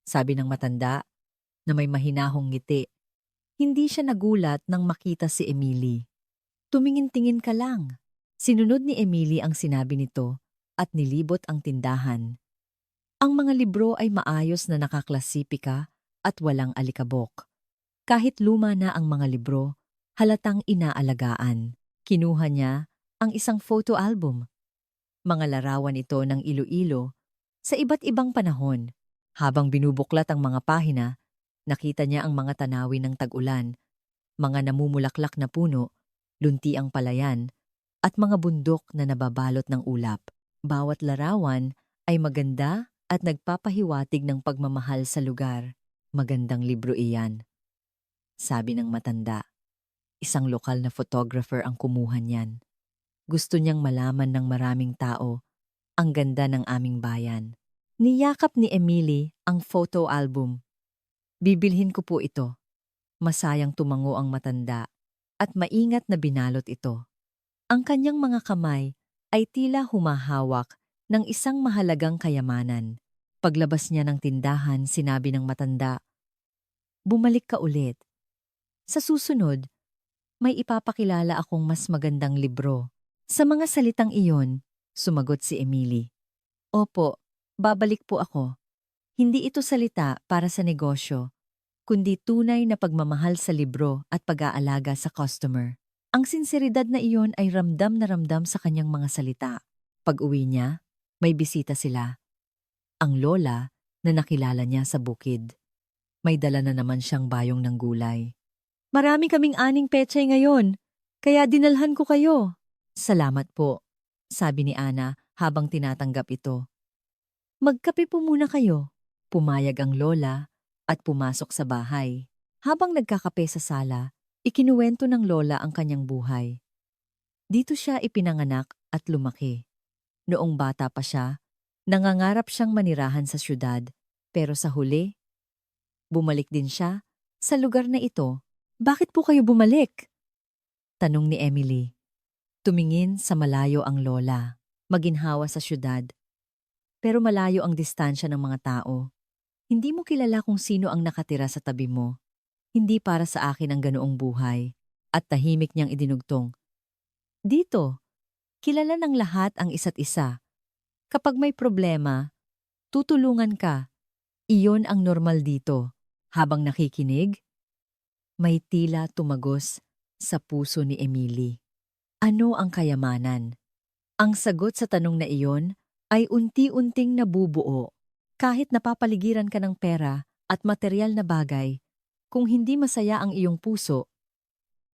sabi ng matanda na may mahinahong ngiti. Hindi siya nagulat nang makita si Emily. "Tumingin-tingin ka lang." Sinunod ni Emily ang sinabi nito at nilibot ang tindahan. Ang mga libro ay maayos na nakaklasipika at walang alikabok. Kahit luma na ang mga libro, halatang inaalagaan. Kinuha niya ang isang photo album. Mga larawan ito ng Iloilo sa iba't ibang panahon. Habang binubuklat ang mga pahina, nakita niya ang mga tanawin ng tag-ulan, mga namumulaklak na puno, luntiang palayan, at mga bundok na nababalot ng ulap. Bawat larawan ay maganda at nagpapahiwatig ng pagmamahal sa lugar. "Magandang libro iyan," sabi ng matanda. Isang lokal na photographer ang kumuha niyan. Gusto niyang malaman ng maraming tao ang ganda ng aming bayan. Niyakap ni Emily ang photo album. Bibilhin ko po ito. Masayang tumango ang matanda at maingat na binalot ito. Ang kanyang mga kamay ay tila humahawak ng isang mahalagang kayamanan. Paglabas niya ng tindahan, sinabi ng matanda, "Bumalik ka ulit. Sa susunod, may ipapakilala akong mas magandang libro." Sa mga salitang iyon, sumagot si Emily, "Opo, babalik po ako. Hindi ito salita para sa negosyo, kundi tunay na pagmamahal sa libro at pag-aalaga sa customer." Ang sinseridad na iyon ay ramdam na ramdam sa kanyang mga salita. Pag-uwi niya, may bisita sila. Ang lola na nakilala niya sa bukid. May dala na naman siyang bayong ng gulay. "Marami kaming aning pechay ngayon, kaya dinalhan ko kayo." "Salamat po," sabi ni Ana habang tinatanggap ito. "Magkape po muna kayo." Pumayag ang lola at pumasok sa bahay. Habang nagkakape sa sala, ikinuwento ng lola ang kanyang buhay. Dito siya ipinanganak at lumaki. Noong bata pa siya, nangangarap siyang manirahan sa syudad, pero sa huli, bumalik din siya sa lugar na ito. "Bakit po kayo bumalik?" tanong ni Emily. Tumingin sa malayo ang lola, maginhawa sa syudad, pero malayo ang distansya ng mga tao. "Hindi mo kilala kung sino ang nakatira sa tabi mo. Hindi para sa akin ang ganoong buhay." At tahimik niyang idinugtong, "Dito, kilala ng lahat ang isa't isa. Kapag may problema, tutulungan ka. Iyon ang normal dito." Habang nakikinig, may tila tumagos sa puso ni Emily. Ano ang kayamanan? Ang sagot sa tanong na iyon ay unti-unting nabubuo. Kahit napapaligiran ka ng pera at materyal na bagay, kung hindi masaya ang iyong puso.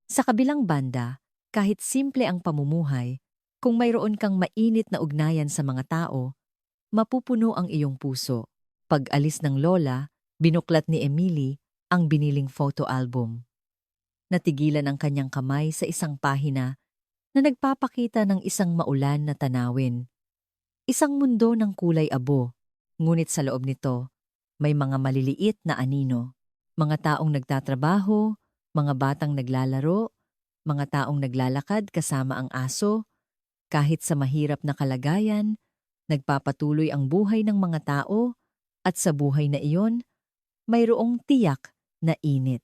Sa kabilang banda, kahit simple ang pamumuhay, kung mayroon kang mainit na ugnayan sa mga tao, mapupuno ang iyong puso. Pag-alis ng lola, binuklat ni Emily ang biniling photo album. Natigilan ang kanyang kamay sa isang pahina na nagpapakita ng isang maulan na tanawin. Isang mundo ng kulay abo, ngunit sa loob nito, may mga maliliit na anino. Mga taong nagtatrabaho, mga batang naglalaro, mga taong naglalakad kasama ang aso. Kahit sa mahirap na kalagayan, nagpapatuloy ang buhay ng mga tao at sa buhay na iyon, mayroong tiyak na init.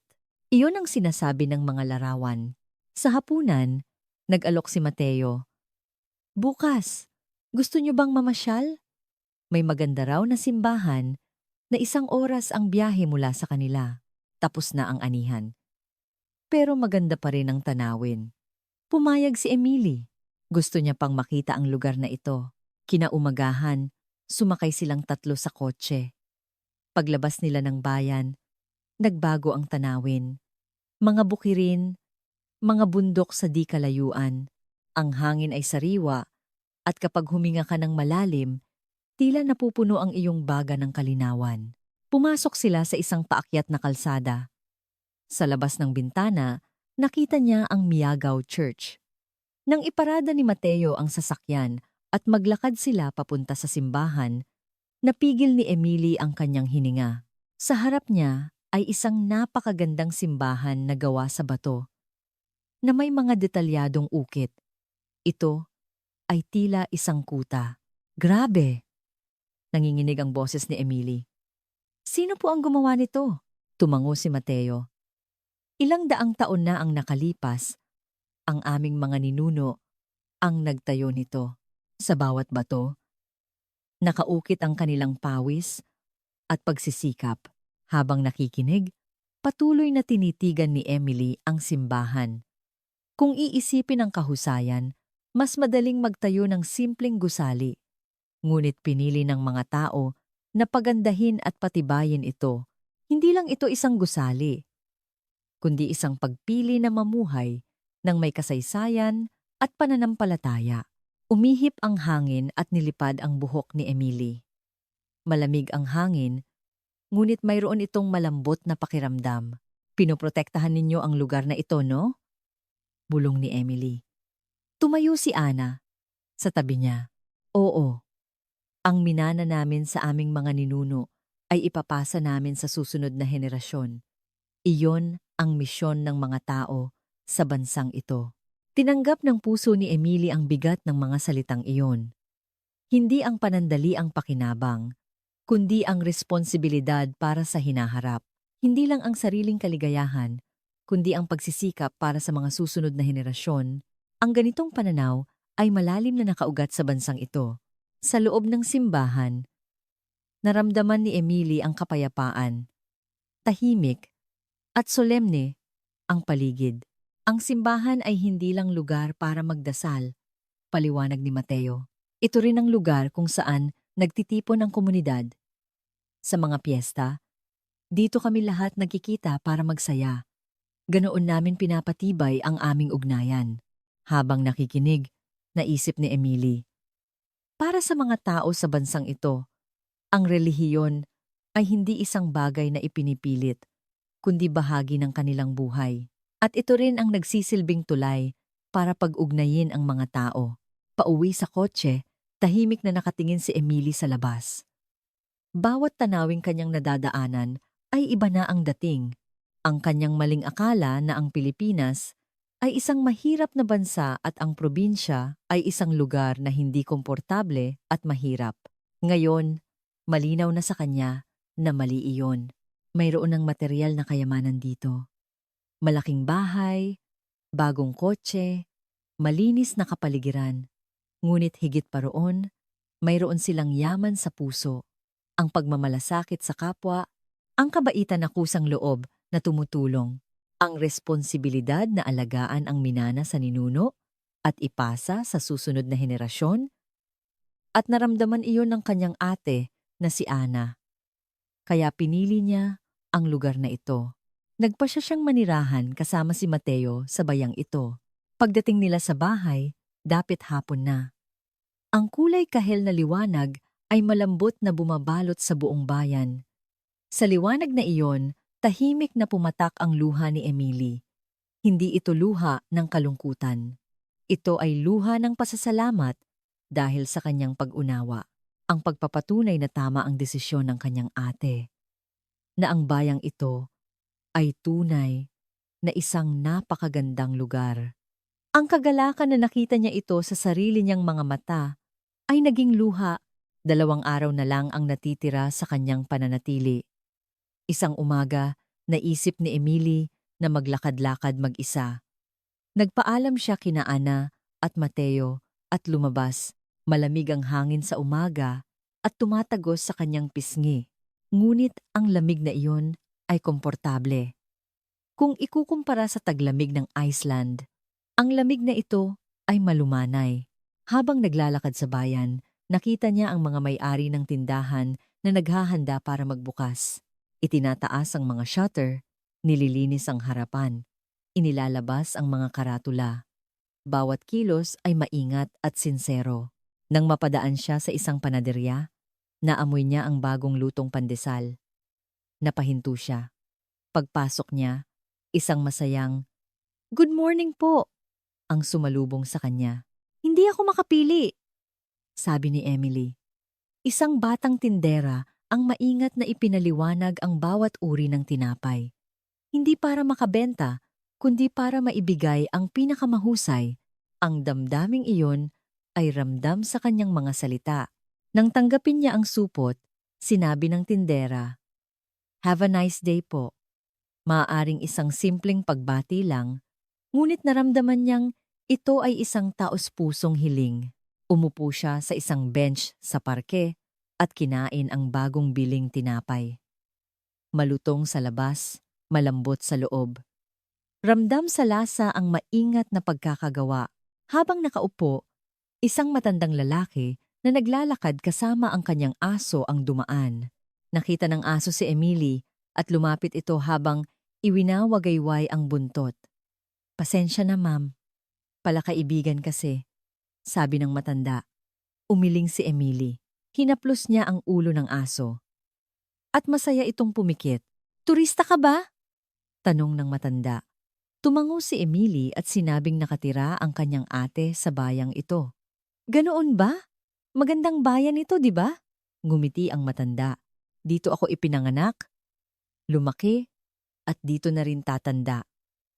Iyon ang sinasabi ng mga larawan. Sa hapunan, nag-alok si Mateo. "Bukas, gusto niyo bang mamasyal? May maganda raw na simbahan na 1 oras ang biyahe mula sa kanila." Tapos na ang anihan. Pero maganda pa rin ang tanawin. Pumayag si Emily. Gusto niya pang makita ang lugar na ito. Kinaumagahan, sumakay silang 3 sa kotse. Paglabas nila ng bayan, nagbago ang tanawin. Mga bukirin, mga bundok sa di kalayuan. Ang hangin ay sariwa at kapag huminga ka ng malalim, tila napupuno ang iyong baga ng kalinawan. Pumasok sila sa isang paakyat na kalsada. Sa labas ng bintana, nakita niya ang Miagaw Church. Nang iparada ni Mateo ang sasakyan at maglakad sila papunta sa simbahan, napigil ni Emily ang kanyang hininga. Sa harap niya ay isang napakagandang simbahan na gawa sa bato, na may mga detalyadong ukit. Ito ay tila isang kuta. "Grabe!" Nanginginig ang boses ni Emily. "Sino po ang gumawa nito?" Tumango si Mateo. "Ilang daang taon na ang nakalipas, ang aming mga ninuno ang nagtayo nito. Sa bawat bato, nakaukit ang kanilang pawis at pagsisikap." Habang nakikinig, patuloy na tinitigan ni Emily ang simbahan. Kung iisipin ang kahusayan, mas madaling magtayo ng simpleng gusali. Ngunit pinili ng mga tao na pagandahin at patibayin ito. Hindi lang ito isang gusali, kundi isang pagpili na mamuhay ng may kasaysayan at pananampalataya. Umihip ang hangin at nilipad ang buhok ni Emily. Malamig ang hangin, ngunit mayroon itong malambot na pakiramdam. "Pinoprotektahan ninyo ang lugar na ito, no?" bulong ni Emily. Tumayo si Ana sa tabi niya. Oo, ang minana namin sa aming mga ninuno ay ipapasa namin sa susunod na henerasyon. Iyon ang misyon ng mga tao sa bansang ito. Tinanggap ng puso ni Emily ang bigat ng mga salitang iyon. Hindi ang panandali ang pakinabang, kundi ang responsibilidad para sa hinaharap. Hindi lang ang sariling kaligayahan, kundi ang pagsisikap para sa mga susunod na henerasyon. Ang ganitong pananaw ay malalim na nakaugat sa bansang ito. Sa loob ng simbahan, naramdaman ni Emily ang kapayapaan. Tahimik at solemne ang paligid. Ang simbahan ay hindi lang lugar para magdasal, paliwanag ni Mateo. Ito rin ang lugar kung saan nagtitipon ang komunidad. Sa mga piyesta, dito kami lahat nagkikita para magsaya. Ganoon namin pinapatibay ang aming ugnayan. Habang nakikinig, naisip ni Emily. Para sa mga tao sa bansang ito, ang relihiyon ay hindi isang bagay na ipinipilit, kundi bahagi ng kanilang buhay. At ito rin ang nagsisilbing tulay para pag-ugnayin ang mga tao. Pauwi sa kotse, tahimik na nakatingin si Emily sa labas. Bawat tanawing kanyang nadadaanan ay iba na ang dating. Ang kanyang maling akala na ang Pilipinas ay isang mahirap na bansa at ang probinsya ay isang lugar na hindi komportable at mahirap. Ngayon, malinaw na sa kanya na mali iyon. Mayroon ng material na kayamanan dito. Malaking bahay, bagong kotse, malinis na kapaligiran. Ngunit higit pa roon, mayroon silang yaman sa puso, ang pagmamalasakit sa kapwa, ang kabaitan na kusang loob na tumutulong, ang responsibilidad na alagaan ang minana sa ninuno at ipasa sa susunod na henerasyon, at naramdaman iyon ng kanyang ate na si Ana. Kaya pinili niya ang lugar na ito. Nagpa siya siyang manirahan kasama si Mateo sa bayang ito. Pagdating nila sa bahay, dapit hapon na. Ang kulay kahel na liwanag ay malambot na bumabalot sa buong bayan. Sa liwanag na iyon, tahimik na pumatak ang luha ni Emily. Hindi ito luha ng kalungkutan. Ito ay luha ng pasasalamat dahil sa kanyang pag-unawa. Ang pagpapatunay na tama ang desisyon ng kanyang ate. Na ang bayang ito ay tunay na isang napakagandang lugar. Ang kagalakan na nakita niya ito sa sarili niyang mga mata ay naging luha. 2 araw na lang ang natitira sa kanyang pananatili. Isang umaga, naisip ni Emily na maglakad-lakad mag-isa. Nagpaalam siya kina Ana at Mateo at lumabas. Malamig ang hangin sa umaga at tumatagos sa kanyang pisngi. Ngunit ang lamig na iyon ay komportable. Kung ikukumpara sa taglamig ng Iceland, ang lamig na ito ay malumanay. Habang naglalakad sa bayan, nakita niya ang mga may-ari ng tindahan na naghahanda para magbukas. Itinataas ang mga shutter, nililinis ang harapan, inilalabas ang mga karatula. Bawat kilos ay maingat at sinsero. Nang mapadaan siya sa isang panaderya, naamoy niya ang bagong lutong pandesal. Napahinto siya. Pagpasok niya, isang masayang, "Good morning po," ang sumalubong sa kanya. "Hindi ako makapili," sabi ni Emily. Isang batang tindera ang maingat na ipinaliwanag ang bawat uri ng tinapay. Hindi para makabenta, kundi para maibigay ang pinakamahusay. Ang damdaming iyon ay ramdam sa kanyang mga salita. Nang tanggapin niya ang supot, sinabi ng tindera, "Have a nice day po." Maaaring isang simpleng pagbati lang, ngunit naramdaman niyang ito ay isang taos-pusong hiling. Umupo siya sa isang bench sa parke at kinain ang bagong biling tinapay. Malutong sa labas, malambot sa loob. Ramdam sa lasa ang maingat na pagkakagawa. Habang nakaupo, isang matandang lalaki na naglalakad kasama ang kanyang aso ang dumaan. Nakita ng aso si Emily at lumapit ito habang iwinawagayway ang buntot. "Pasensya na, ma'am. Palakaibigan kasi," sabi ng matanda. Umiling si Emily. Hinaplos niya ang ulo ng aso. At masaya itong pumikit. "Turista ka ba?" tanong ng matanda. Tumango si Emily at sinabing nakatira ang kanyang ate sa bayang ito. Ganoon ba? Magandang bayan ito, di ba? Ngumiti ang matanda. Dito ako ipinanganak, lumaki, at dito na rin tatanda.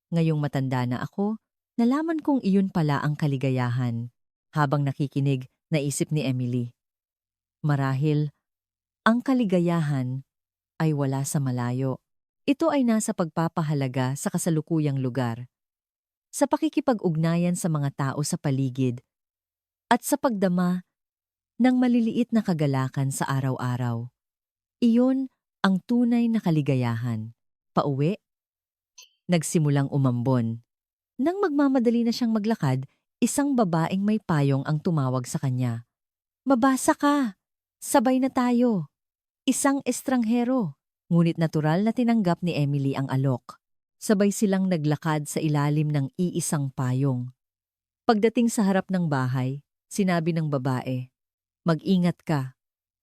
Ngayong matanda na ako, nalaman kong iyon pala ang kaligayahan. Habang nakikinig, naisip ni Emily. Marahil, ang kaligayahan ay wala sa malayo. Ito ay nasa pagpapahalaga sa kasalukuyang lugar, sa pakikipag-ugnayan sa mga tao sa paligid, at sa pagdama ng maliliit na kagalakan sa araw-araw. Iyon ang tunay na kaligayahan. Pauwi, nagsimulang umambon. Nang magmamadali na siyang maglakad, isang babaeng may payong ang tumawag sa kanya. Mabasa ka! Sabay na tayo! Isang estranghero. Ngunit natural na tinanggap ni Emily ang alok. Sabay silang naglakad sa ilalim ng iisang payong. Pagdating sa harap ng bahay, sinabi ng babae, mag-ingat ka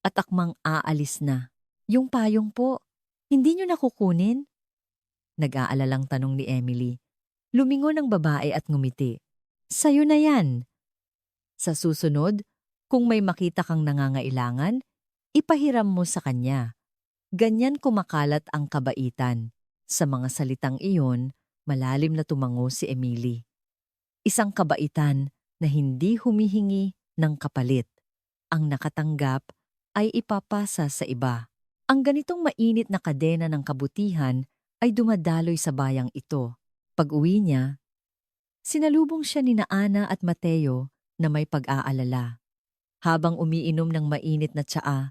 at akmang aalis na. Yung payong po, hindi nyo nakukunin? Nag-aalalang tanong ni Emily. Lumingon ang babae at ngumiti. Sa'yo na yan. Sa susunod, kung may makita kang nangangailangan, ipahiram mo sa kanya. Ganyan kumakalat ang kabaitan. Sa mga salitang iyon, malalim na tumango si Emily. Isang kabaitan na hindi humihingi ng kapalit. Ang nakatanggap ay ipapasa sa iba. Ang ganitong mainit na kadena ng kabutihan ay dumadaloy sa bayang ito. Pag-uwi niya, sinalubong siya ni Ana at Mateo na may pag-aalala. Habang umiinom ng mainit na tsaa,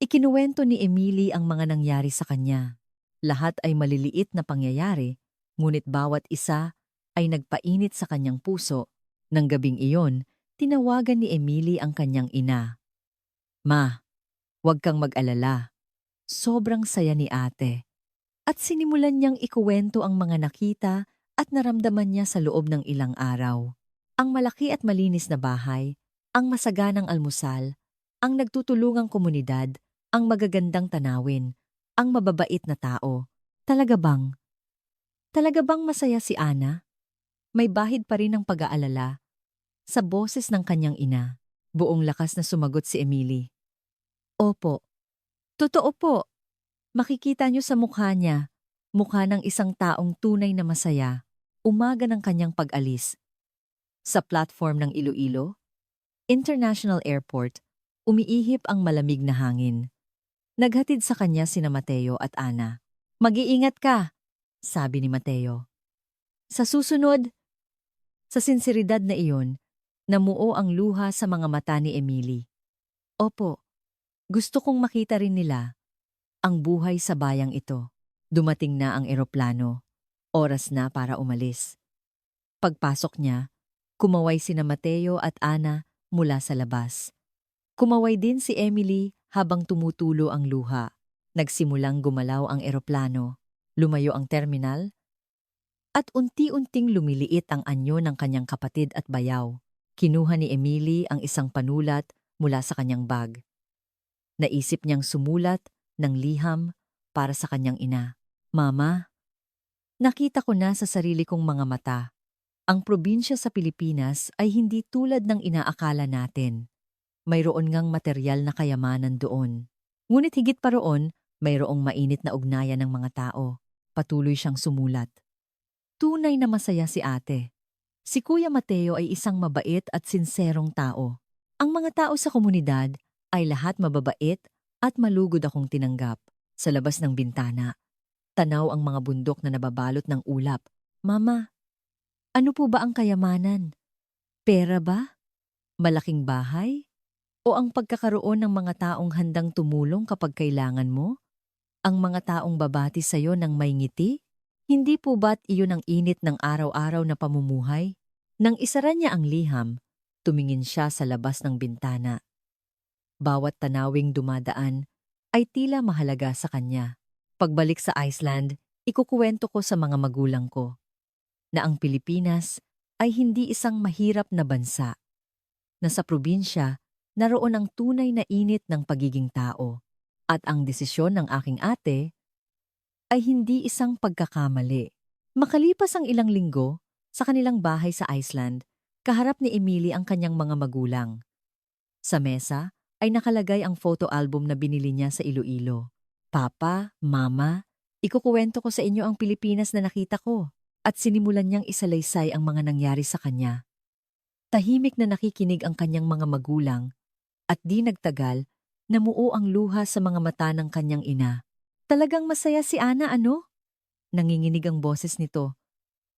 ikinuwento ni Emily ang mga nangyari sa kanya. Lahat ay maliliit na pangyayari, ngunit bawat isa ay nagpainit sa kanyang puso. Nang gabing iyon, tinawagan ni Emily ang kanyang ina. Ma, huwag kang mag-alala. Sobrang saya ni ate. At sinimulan niyang ikuwento ang mga nakita at naramdaman niya sa loob ng ilang araw. Ang malaki at malinis na bahay, ang masaganang almusal, ang nagtutulungang komunidad, ang magagandang tanawin, ang mababait na tao. Talaga bang? Talaga bang masaya si Ana? May bahid pa rin ng pag-aalala sa boses ng kanyang ina. Buong lakas na sumagot si Emily. Opo. Totoo po. Makikita niyo sa mukha niya, mukha ng isang taong tunay na masaya, umaga ng kanyang pag-alis. Sa platform ng Iloilo International Airport, umiihip ang malamig na hangin. Naghatid sa kanya sina Mateo at Ana. Mag-iingat ka, sabi ni Mateo. Sa susunod, sa sinseridad na iyon, namuo ang luha sa mga mata ni Emily. Opo, gusto kong makita rin nila ang buhay sa bayang ito. Dumating na ang eroplano. Oras na para umalis. Pagpasok niya, kumaway sina Mateo at Ana mula sa labas. Kumaway din si Emily habang tumutulo ang luha. Nagsimulang gumalaw ang eroplano. Lumayo ang terminal. At unti-unting lumiliit ang anyo ng kanyang kapatid at bayaw. Kinuha ni Emily ang isang panulat mula sa kanyang bag. Naisip niyang sumulat ng liham para sa kanyang ina. Mama, nakita ko na sa sarili kong mga mata. Ang probinsya sa Pilipinas ay hindi tulad ng inaakala natin. Mayroon ngang material na kayamanan doon. Ngunit higit pa roon, mayroong mainit na ugnayan ng mga tao. Patuloy siyang sumulat. Tunay na masaya si ate. Si Kuya Mateo ay isang mabait at sinserong tao. Ang mga tao sa komunidad ay lahat mababait at malugod akong tinanggap. Sa labas ng bintana, tanaw ang mga bundok na nababalot ng ulap. Mama, ano po ba ang kayamanan? Pera ba? Malaking bahay? O ang pagkakaroon ng mga taong handang tumulong kapag kailangan mo? Ang mga taong babati sa'yo ng may ngiti? Hindi po ba't iyon ang init ng araw-araw na pamumuhay? Nang isara niya ang liham, tumingin siya sa labas ng bintana. Bawat tanawing dumadaan ay tila mahalaga sa kanya. Pagbalik sa Iceland, ikukuwento ko sa mga magulang ko na ang Pilipinas ay hindi isang mahirap na bansa. Na sa probinsya, naroon ang tunay na init ng pagiging tao. At ang desisyon ng aking ate ay hindi isang pagkakamali. Makalipas ang ilang linggo, sa kanilang bahay sa Iceland, kaharap ni Emily ang kanyang mga magulang. Sa mesa ay nakalagay ang photo album na binili niya sa Iloilo. Papa, Mama, ikukuwento ko sa inyo ang Pilipinas na nakita ko. At sinimulan niyang isalaysay ang mga nangyari sa kanya. Tahimik na nakikinig ang kanyang mga magulang at di nagtagal, namuo ang luha sa mga mata ng kanyang ina. Talagang masaya si Ana ano? Nanginginig ang boses nito.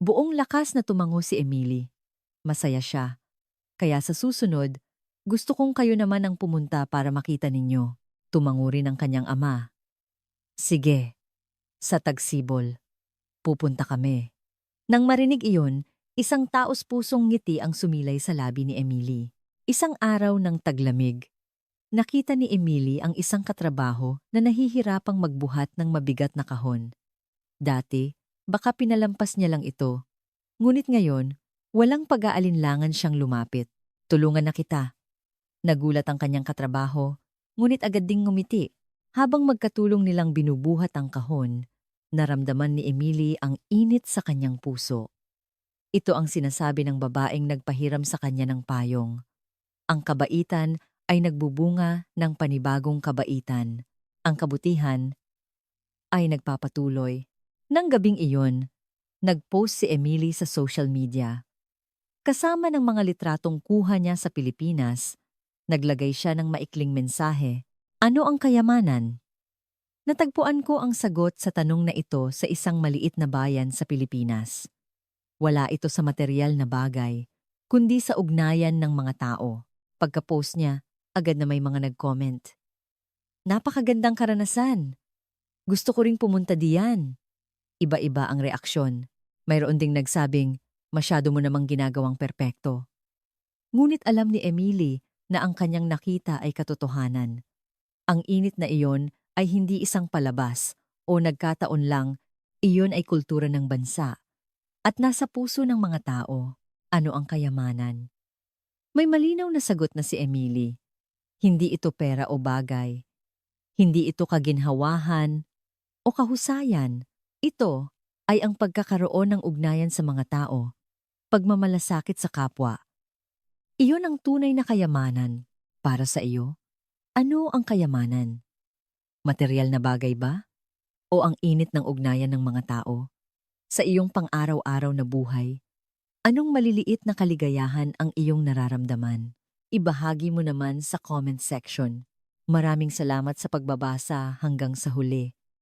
Buong lakas na tumango si Emily. Masaya siya. Kaya sa susunod, gusto kong kayo naman ang pumunta para makita ninyo. Tumango rin ang kanyang ama. Sige, sa Tagsibol. Pupunta kami. Nang marinig iyon, isang taos-pusong ngiti ang sumilay sa labi ni Emily. Isang araw ng taglamig. Nakita ni Emily ang isang katrabaho na nahihirapang magbuhat ng mabigat na kahon. Dati, baka pinalampas niya lang ito. Ngunit ngayon, walang pag-aalinlangan siyang lumapit. Tulungan na kita. Nagulat ang kanyang katrabaho, ngunit agad ding ngumiti. Habang magkatulong nilang binubuhat ang kahon, naramdaman ni Emily ang init sa kanyang puso. Ito ang sinasabi ng babaeng nagpahiram sa kanya ng payong. Ang kabaitan ay nagbubunga ng panibagong kabaitan. Ang kabutihan ay nagpapatuloy. Nang gabing iyon, nag-post si Emily sa social media. Kasama ng mga litratong kuha niya sa Pilipinas, naglagay siya ng maikling mensahe. Ano ang kayamanan? Natagpuan ko ang sagot sa tanong na ito sa isang maliit na bayan sa Pilipinas. Wala ito sa material na bagay, kundi sa ugnayan ng mga tao. Pagka-post niya, agad na may mga nag-comment. Napakagandang karanasan. Gusto ko ring pumunta diyan. Iba-iba ang reaksyon. Mayroon ding nagsabing, masyado mo namang ginagawang perpekto. Ngunit alam ni Emily na ang kanyang nakita ay katotohanan. Ang init na iyon ay hindi isang palabas o nagkataon lang, iyon ay kultura ng bansa. At nasa puso ng mga tao, ano ang kayamanan? May malinaw na sagot na si Emily. Hindi ito pera o bagay. Hindi ito kaginhawahan o kahusayan. Ito ay ang pagkakaroon ng ugnayan sa mga tao, pagmamalasakit sa kapwa. Iyon ang tunay na kayamanan. Para sa iyo, ano ang kayamanan? Material na bagay ba? O ang init ng ugnayan ng mga tao? Sa iyong pang-araw-araw na buhay, anong maliliit na kaligayahan ang iyong nararamdaman? Ibahagi mo naman sa comment section. Maraming salamat sa pagbabasa hanggang sa huli.